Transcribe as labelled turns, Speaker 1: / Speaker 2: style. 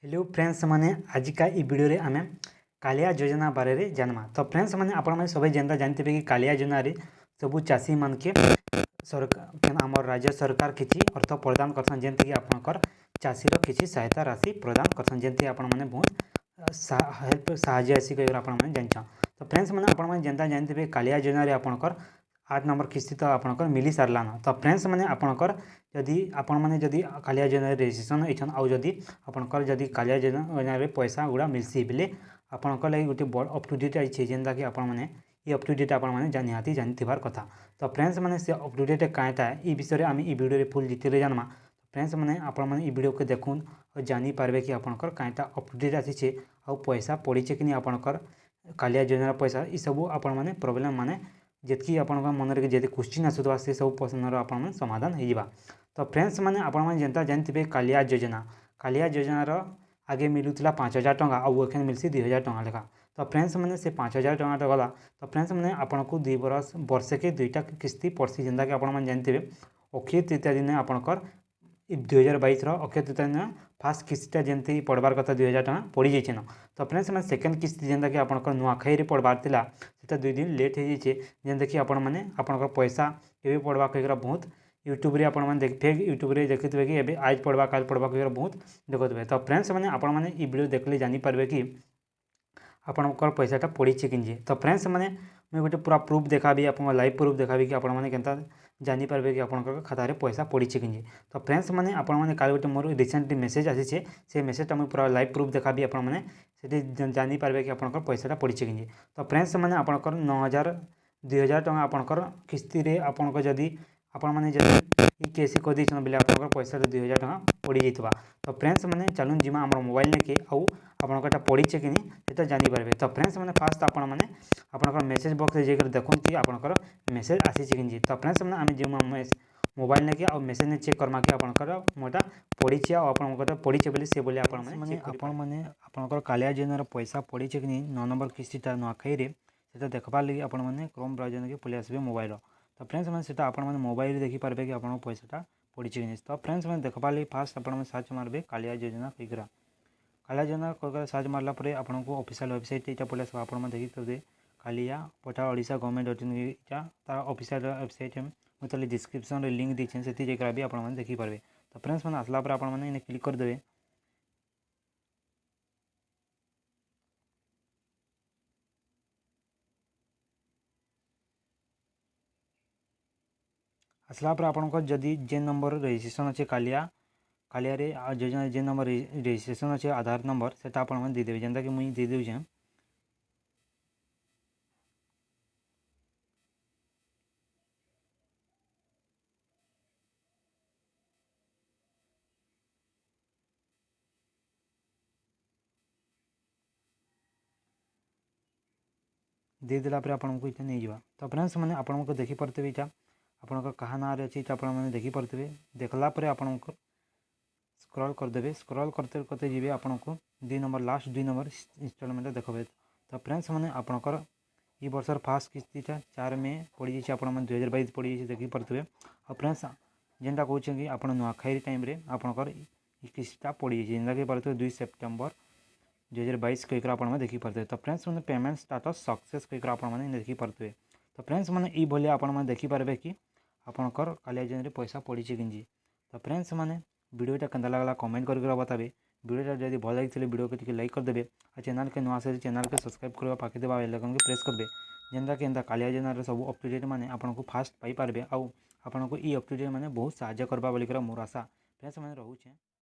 Speaker 1: Hello friends माने आज का ई वीडियो रे आमे कालिया योजना बारे रे जानमा। तो फ्रेंड्स माने आपण माने सबे जनता जानते कि कालिया योजना रे सबु चाषी मान के सरकार आमर राज्य सरकार किछि अर्थ प्रदान करसन जेंति कि आपनकर चाषी रो किछि सहायता राशि प्रदान करसन जेंति आपण माने बहुत हेल्प साहाय्य आसी कहिरा आपण माने जानछन। तो फ्रेंड्स माने आपण माने जनता जानते कालिया योजना रे आपनकर 8 नंबर किस्ती तो आपनकर मिली सारलान। तो फ्रेंड्स माने आपनकर जदि आपण माने जदि कालिया योजना रजिस्ट्रेशन होइछन आउ जदि आपनकर जदि कालिया योजना रे पैसा गुड़ा मिलसी बेले आपनकर लागि गोटे बड़ अप टू डेट आइछे जेंता कि आपण माने ई अप टू डेट आपण माने निहाती जानिथिबार कथा। तो फ्रेंड्स माने से अप टू डेट कायता ई विषय रे आमे ई वीडियो रे फुल डिटेल जानमा। फ्रेंड्स माने आपण माने ई वीडियो को देखुन और जानि पारबे कि आपनकर कायता अप टू डेट आसीछे आउ पैसा पड़ीछे कि नि आपनकर कालिया योजना पैसा ई सब आपण माने प्रॉब्लम माने जेतकी आपनका मन रे जेते क्वेश्चन आसुतबा से सब प्रश्न आपण माने समाधान हो जिबा। तो फ्रेंड्स माने आपण माने जनता जानथिबे कालिया योजना रो आगे मिलुतला 5000 टंका आउ एखन मिलसी 2000 टंका लेखा। तो फ्रेंड्स माने से 5000 टंका गला। तो फ्रेंड्स माने आपनको 2 वर्ष के 2टा किस्ती पड़सी जेंता कि आपण माने जानथिबे अक्षय तृतीया दिन आपनकर 2022 अक्षय तृतीया दिन फास्ट किस्तीटा जेंति पड़बार कथा 2000 टंका पड़ी जाइछेन। तो फ्रेंड्स माने सेकंड किस्ती जेंता कि आपनकर नुआखाई रे पड़बार थिला सेटा 2 दिन लेट हो जाइछे जेंता कि आपण माने आपनकर पैसा केबे पड़बा कहिरा बहुत यूट्यूब रे आपण माने देखथे यूट्यूब रे देखितबे कि एबे आज पड़बा काल पड़बा कहिरा बहुत देखथबे। तो फ्रेंड्स माने आपण माने ई वीडियो देखले जानि पारबे कि आपनकर पैसाटा पड़ीछे किंजे। तो फ्रेंड्स माने मैं गोटे पूरा प्रूफ देखाबी आपन लाइव प्रूफ देखाबी कि आपण माने केनता जानि पारबे कि आपनकर खाता रे पैसा पड़ीछे किंजे। तो फ्रेंड्स माने आपण माने काल गोटे मोर रिसेंटली मेसेज आसीछे से मेसेजटा मैं पूरा लाइव प्रूफ देखाबी आपण माने सेठी जानि पारबे कि आपनकर पैसाटा पड़ीछे किंजे। तो फ्रेंड्स माने आपनकर 2000 टंका आपनकर किस्ती रे आपनकर जदि आपण माने जदि ई केसी कर दैछन बेले आपनकर पैसा 2000 टंका पड़ी जाइतबा। तो फ्रेंड्स माने चलुन जिमा हमर मोबाइल ने के आउ आपनकरटा पड़ीछे कि नि सेटा जानि पारबे। तो फ्रेंड्स माने फास्ट आपण माने आपनकर मेसेज बॉक्स रे जेकर देखुन कि आपनकर मेसेज आसीछे कि। तो फ्रेंड्स माने आमे जिमा मोबाइल ने के आउ मेसेज ने चेक करमा कि आपनकर मोटा पड़ीछे आउ आपनकर पड़ीछे बेले से बोले आपण माने आपनकर कालिया योजना रो पैसा पड़ीछे कि नि 9 नंबर किस्तीटा नुआखाई रे सेटा देखबार लागि आपण माने क्रोम ब्राउजर के पले आसबे मोबाइल। तो फ्रेंड्स माने सेटा आपण माने मोबाइल देखि पारबे कि आपण पैसाटा पड़ीछे कि नि। तो फ्रेंड्स माने देखबार लागि फास्ट आपण माने सर्च मारबे कालिया योजना कहिकरा कालिया योजना कहिकरा सर्च मारला परे आपनको ऑफिशियल वेबसाइट एटा पले आसबा आपण माने देखि करबे Kalia portal Odisha government dot in एटा तार ऑफिशियल वेबसाइट हम मतलब डिस्क्रिप्शन रे लिंक दिछन सेति जेकरा भी आपण माने देखि पारबे। तो फ्रेंड्स माने आसला परे आपण माने इने क्लिक कर देबे। आसला पर आपनको जदि जे नंबर रजिस्ट्रेशन अच्छे कालिया रे योजना जे नंबर रजिस्ट्रेशन अच्छे आधार नंबर सेटा आपण माने दे देबे जेंता कि मुई दे देउछे। दे देला पर आपनको इटा नहीं जावा। तो फ्रेंड्स माने आपनको देखि परतेबे इटा आपनको कहा ना रे अछि इटा आपण माने देखि परतेबे देखला पर आपनको स्क्रॉल कर देबे। स्क्रॉल करते करते जीवे आपनको 2 नंबर लास्ट 2 नंबर इंस्टॉलमेंट देखबे। तो फ्रेंड्स माने आपनकर ई वर्षर फास्ट किस्तीटा 4 में पड़ी जाइछे आपण माने 2022 पड़ी जाइछे देखि परतेबे। और फ्रेंड्स जेंटा कहउछे कि आपण नुआखाई टाइम रे आपनकर ई किस्तीटा पड़ी जाइछे जेंता कि परते 2 सितंबर 2022 कहिकरा आपण माने देखि परतेबे। तो फ्रेंड्स माने पेमेंट स्टेटस सक्सेस कहिकरा आपण माने देखि परतेबे। तो फ्रेंड्स माने ई भले आपण माने देखि पारबे कि आपनकर कालिया योजना रे पैसा पड़ीछे किंजी। तो फ्रेंड्स माने वीडियोटा केंदा लागला कमेंट करके बताबे। वीडियोटा जदि भल लागिथिले वीडियो को टिके लाइक कर देबे और चैनल के नुआ से चैनल के सब्सक्राइब करबा पाके देबा बेल आइकन के प्रेस करबे जेंता कि एंता कालिया योजना रे सब अप टू डेट माने आपनको फास्ट पाई पारबे आउ आपनको ई अप टू डेट माने बहुत सहायता करबा बोली कर मोर आशा। फ्रेंड्स माने रहूछे।